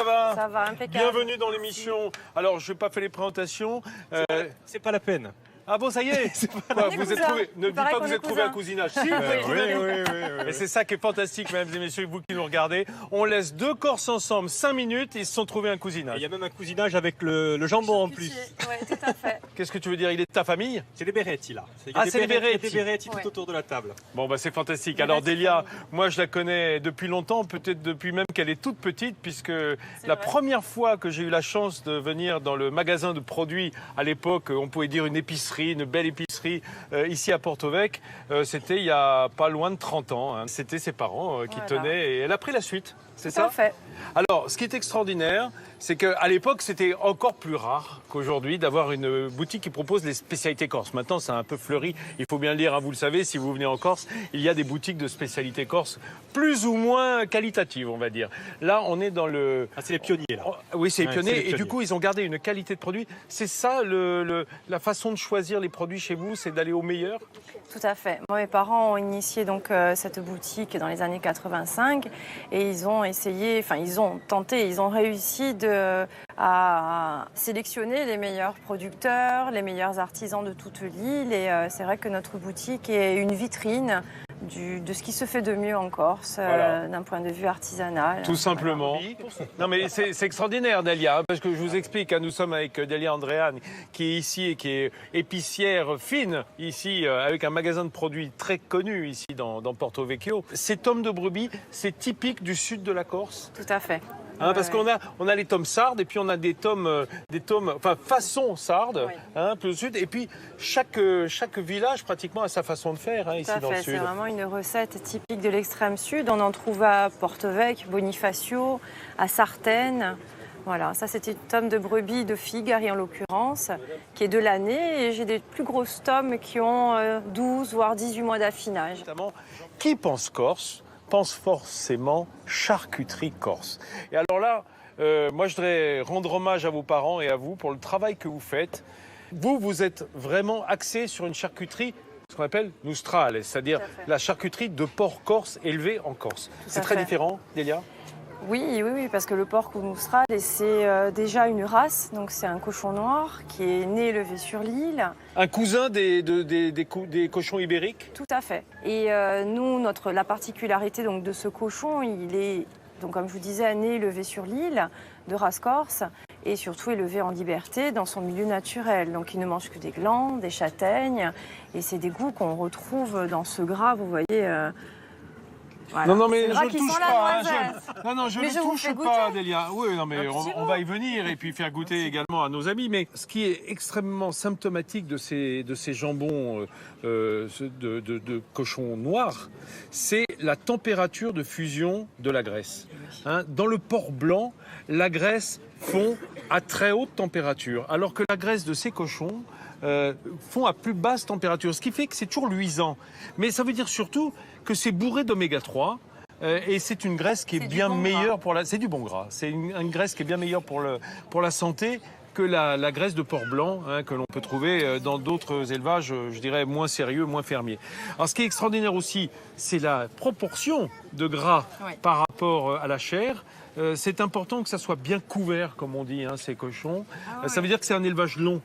va? Ça va, impeccable. Bienvenue dans l'émission. Alors, je n'ai pas fait les présentations. C'est pas la peine. Ah bon, ça y est. Quoi, vous êtes trouvé... Ne dites pas que vous êtes trouvé un cousinage. Si, Oui. Et c'est ça qui est fantastique, mesdames et messieurs, vous qui nous regardez. On laisse deux Corses ensemble 5 minutes, ils se sont trouvés un cousinage. Il y a même un cousinage avec le jambon en plus. Oui, tout à fait. Qu'est-ce que tu veux dire? Il est de ta famille? C'est les Beretti là. C'est les Beretti. Il y a des Beretti tout autour de la table. Bon, bah c'est fantastique. Alors Delia, moi je la connais depuis longtemps, peut-être depuis même qu'elle est toute petite, puisque la première fois que j'ai eu la chance de venir dans le magasin de produits, à l'époque, on pouvait dire une épicerie, une belle épicerie, ici à Porto-Vecchio, c'était il y a pas loin de 30 ans. Hein. C'était ses parents qui tenaient et elle a pris la suite. C'est ça? Parfait. Alors, ce qui est extraordinaire, c'est qu'à l'époque, c'était encore plus rare qu'aujourd'hui d'avoir une boutique qui propose les spécialités corses. Maintenant, ça a un peu fleuri. Il faut bien le dire, hein, vous le savez, si vous venez en Corse, il y a des boutiques de spécialités corses plus ou moins qualitatives, on va dire. Là, on est dans le... Ah, c'est les pionniers là. Oui, c'est les pionniers. c'est les Et du pionniers. coup, ils ont gardé une qualité de produit. C'est ça, la façon de choisir les produits chez vous, c'est d'aller au meilleur? Tout à fait. Moi, mes parents ont initié donc cette boutique dans les années 85 et ils ont essayé, enfin ils ont tenté, ils ont réussi à sélectionner les meilleurs producteurs, les meilleurs artisans de toute l'île et c'est vrai que notre boutique est une vitrine de ce qui se fait de mieux en Corse d'un point de vue artisanal. Tout simplement. Non mais c'est extraordinaire, Delia, parce que je vous explique, hein, nous sommes avec Delia Andréan qui est ici et qui est épicière fine ici avec un magasin de produits très connu ici dans Porto Vecchio. Ces tomes de brebis, c'est typique du sud de la Corse. Tout à fait. Hein, parce qu'on a les tomes sardes et puis on a des tomes enfin façon sarde, hein, plus au sud. Et puis chaque village pratiquement a sa façon de faire ici dans le sud. C'est vraiment une recette typique de l'extrême sud. On en trouve à Porto-Vecchio, Bonifacio, à Sartène. Voilà, ça c'était une tome de brebis de Figari en l'occurrence, qui est de l'année. Et j'ai des plus grosses tomes qui ont 12 voire 18 mois d'affinage. Qui pense Corse pense forcément charcuterie corse. Et alors là, moi je voudrais rendre hommage à vos parents et à vous pour le travail que vous faites. Vous êtes vraiment axé sur une charcuterie, ce qu'on appelle nostrale, c'est-à-dire la charcuterie de porc corse élevée en Corse. C'est très différent, Delia? Oui, parce que le porc noustral, c'est déjà une race, donc c'est un cochon noir qui est né et élevé sur l'île. Un cousin des cochons ibériques? Tout à fait. Et nous, la particularité donc, de ce cochon, il est, donc, comme je vous disais, né et élevé sur l'île, de race corse, et surtout élevé en liberté dans son milieu naturel. Donc il ne mange que des glands, des châtaignes, et c'est des goûts qu'on retrouve dans ce gras, vous voyez... Voilà. Non, mais je ne touche pas. Je mais ne touche pas, Delia. Oui, non, mais on va y venir et puis faire goûter également à nos amis. Mais ce qui est extrêmement symptomatique de ces jambons de cochon noir, c'est la température de fusion de la graisse. Hein, dans le porc blanc, la graisse fond à très haute température, alors que la graisse de ces cochons font à plus basse température, ce qui fait que c'est toujours luisant. Mais ça veut dire surtout que c'est bourré d'oméga 3 et c'est une graisse qui est bien meilleure pour la... C'est du bon gras. C'est une graisse qui est bien meilleure pour la santé que la graisse de porc blanc que l'on peut trouver dans d'autres élevages, je dirais, moins sérieux, moins fermiers. Alors ce qui est extraordinaire aussi, c'est la proportion de gras par rapport à la chair. C'est important que ça soit bien couvert, comme on dit, ces cochons. Ça veut dire que c'est un élevage long.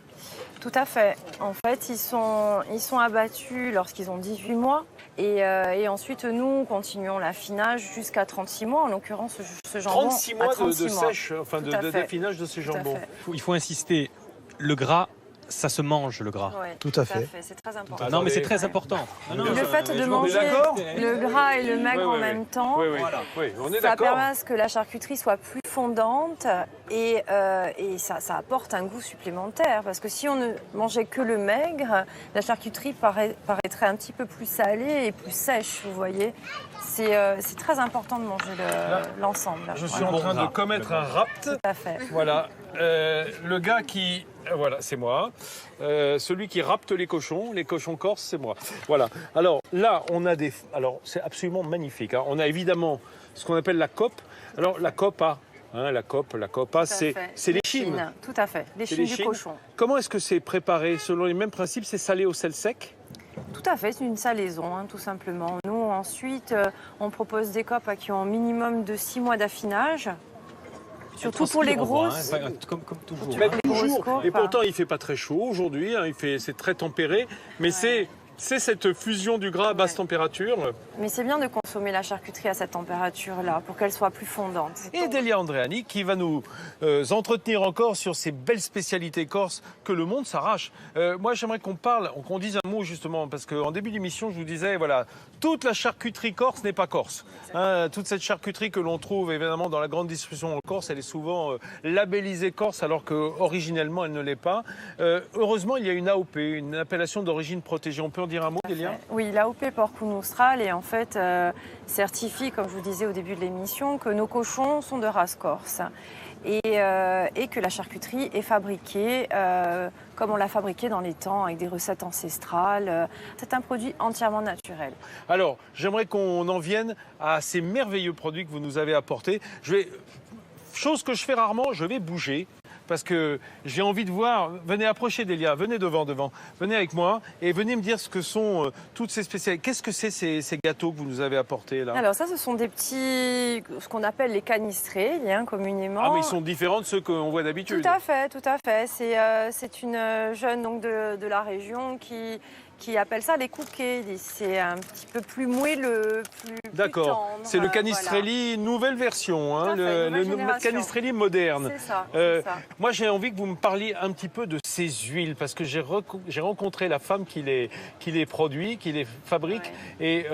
Tout à fait. En fait, ils sont abattus lorsqu'ils ont 18 mois. Et ensuite, nous continuons l'affinage jusqu'à 36 mois. En l'occurrence, ce jambon 36 mois à 36 de sèche, enfin d'affinage de ces jambons. Il faut insister, le gras, ça se mange, le gras. Tout à fait. C'est très important. Non, mais c'est très important. Le fait de manger le gras et le maigre en même temps, on est ça d'accord. permet à ce que la charcuterie soit plus fondante et ça apporte un goût supplémentaire. Parce que si on ne mangeait que le maigre, la charcuterie paraîtrait un petit peu plus salée et plus sèche, vous voyez. C'est très important de manger l'ensemble. Je suis en train de commettre un rapt. Tout à fait. Voilà. Le gars qui... Voilà, c'est moi. Celui qui rapte les cochons corses, c'est moi. Voilà. Alors là, on a des... Alors, c'est absolument magnifique. Hein. On a évidemment ce qu'on appelle la cope. Alors, la copa, la copa, c'est l'échine. Tout à fait, l'échine du cochon. Comment est-ce que c'est préparé? Selon les mêmes principes, c'est salé au sel sec? Tout à fait, c'est une salaison, tout simplement. Nous, ensuite, on propose des copes qui ont un minimum de 6 mois d'affinage. Surtout pour les grosses. Comme toujours. Mais les grosses toujours. courges, Et pourtant, il fait pas très chaud aujourd'hui. Hein, c'est très tempéré. Mais c'est cette fusion du gras à basse température. Mais c'est bien de consommer la charcuterie à cette température-là pour qu'elle soit plus fondante. Et Delia Andreani qui va nous entretenir encore sur ces belles spécialités corses que le monde s'arrache. Moi, j'aimerais qu'on dise un mot justement, parce qu'en début d'émission, je vous disais, voilà, toute la charcuterie corse n'est pas corse. Hein, toute cette charcuterie que l'on trouve évidemment dans la grande distribution en Corse, elle est souvent labellisée corse, alors qu'originellement, elle ne l'est pas. Heureusement, il y a une AOP, une appellation d'origine protégée. On peut en dire un mot, Delia ? Oui, l'AOP Porcum Austral est en fait certifie, comme je vous disais au début de l'émission, que nos cochons sont de race corse et que la charcuterie est fabriquée comme on l'a fabriquée dans les temps, avec des recettes ancestrales. C'est un produit entièrement naturel. Alors, j'aimerais qu'on en vienne à ces merveilleux produits que vous nous avez apportés. Chose que je fais rarement, je vais bouger. Parce que j'ai envie de voir. Venez approcher, Delia, venez devant. Venez avec moi et venez me dire ce que sont toutes ces spécialités. Qu'est-ce que c'est ces gâteaux que vous nous avez apportés là ? Alors ça, ce sont des petits, ce qu'on appelle les canistrés, communément. Ah, mais ils sont différents de ceux qu'on voit d'habitude. Tout à fait. C'est une jeune donc, de la région qui appelle ça les cookies. C'est un petit peu plus moelleux, plus D'accord. tendre. C'est le canistrelli nouvelle version, hein, le canistrelli moderne. C'est ça. Moi, j'ai envie que vous me parliez un petit peu de ces huiles, parce que j'ai rencontré la femme qui les produit, qui les fabrique, et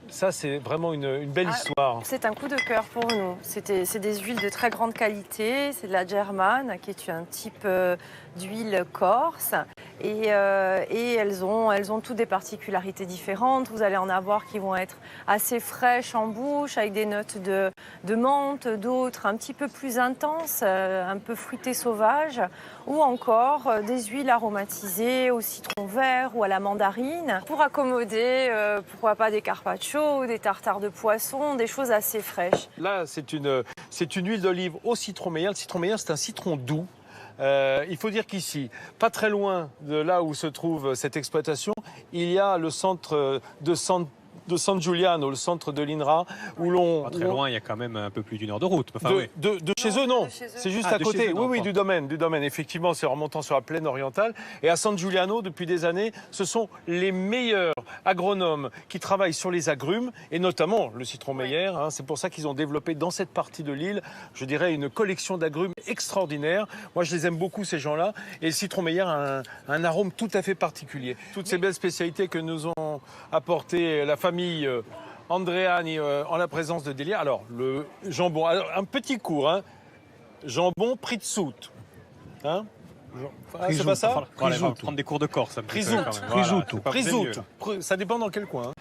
ça, c'est vraiment une belle histoire. C'est un coup de cœur pour nous. C'est des huiles de très grande qualité. C'est de la Germane, qui est un type d'huile corse. Et elles ont toutes des particularités différentes. Vous allez en avoir qui vont être assez fraîches en bouche, avec des notes de menthe, d'autres un petit peu plus intenses, un peu fruitées sauvages, ou encore des huiles aromatisées au citron vert ou à la mandarine, pour accommoder, pourquoi pas, des carpaccio, des tartares de poisson, des choses assez fraîches. Là, c'est une huile d'olive au citron meilleur. Le citron meilleur, c'est un citron doux. Il faut dire qu'ici, pas très loin de là où se trouve cette exploitation, il y a le centre de San Giuliano, le centre de l'INRA, où l'on... Pas très loin, il y a quand même un peu plus d'une heure de route. Enfin, de chez eux, non. C'est juste à côté. Oui, du domaine. Effectivement, c'est en remontant sur la plaine orientale. Et à San Giuliano, depuis des années, ce sont les meilleurs agronomes qui travaillent sur les agrumes, et notamment le citron Meyer. Hein, c'est pour ça qu'ils ont développé dans cette partie de l'île, je dirais, une collection d'agrumes extraordinaire. Moi, je les aime beaucoup, ces gens-là. Et le citron Meyer a un arôme tout à fait particulier. Toutes ces belles spécialités que nous ont apportées la famille Andreani en la présence de Delia. Alors, le jambon, alors, un petit cours, hein. Jambon prizzout. Hein? C'est pas ça? On va prendre des cours de corse. Prizzout. Ça dépend dans quel coin. Hein.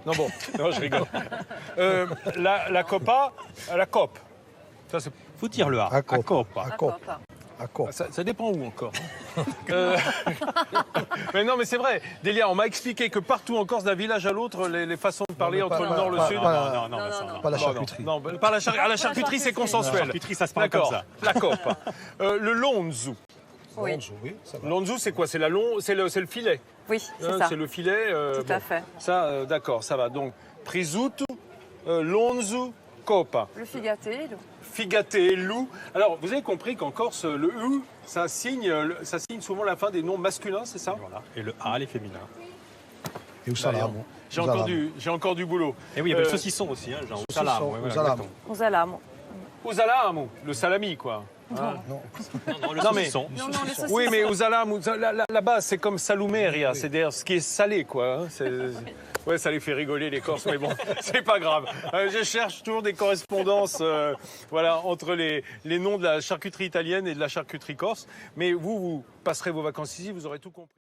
Non, bon, non, je rigole. La copa, la cope. Ça, c'est... Faut dire le A. À cope. Ça dépend où encore. Mais non, mais c'est vrai. Delia, on m'a expliqué que partout en Corse, d'un village à l'autre, les façons de parler entre le nord et le sud. Pas la charcuterie. Non, pas la charcuterie, c'est consensuel. La charcuterie, ça se parle comme ça. La cope. Le lonzu. Oui. Lonzu, c'est quoi? C'est le filet. Oui, c'est ça. C'est le filet. Tout à fait. Ça, d'accord, ça va. Donc, prizzuto, lonzu, copa. Le figaté, Figaté, loup. Alors, vous avez compris qu'en Corse, le U, ça signe souvent la fin des noms masculins, c'est ça? Voilà. Et le A, les féminins. Et au salam. J'ai encore du boulot. Et oui, il y avait le saucisson aussi, hein, genre au salam. Au salam. Au salam, le salami, quoi. Non. Non, le saucisson. Non, le saucisson. Oui, mais au salam, là-bas, c'est comme salumeria, c'est-à-dire ce qui est salé, quoi. Hein, ouais, ça les fait rigoler, les Corses, mais bon, c'est pas grave. Je cherche toujours des correspondances entre les noms de la charcuterie italienne et de la charcuterie corse. Mais vous passerez vos vacances ici, vous aurez tout compris.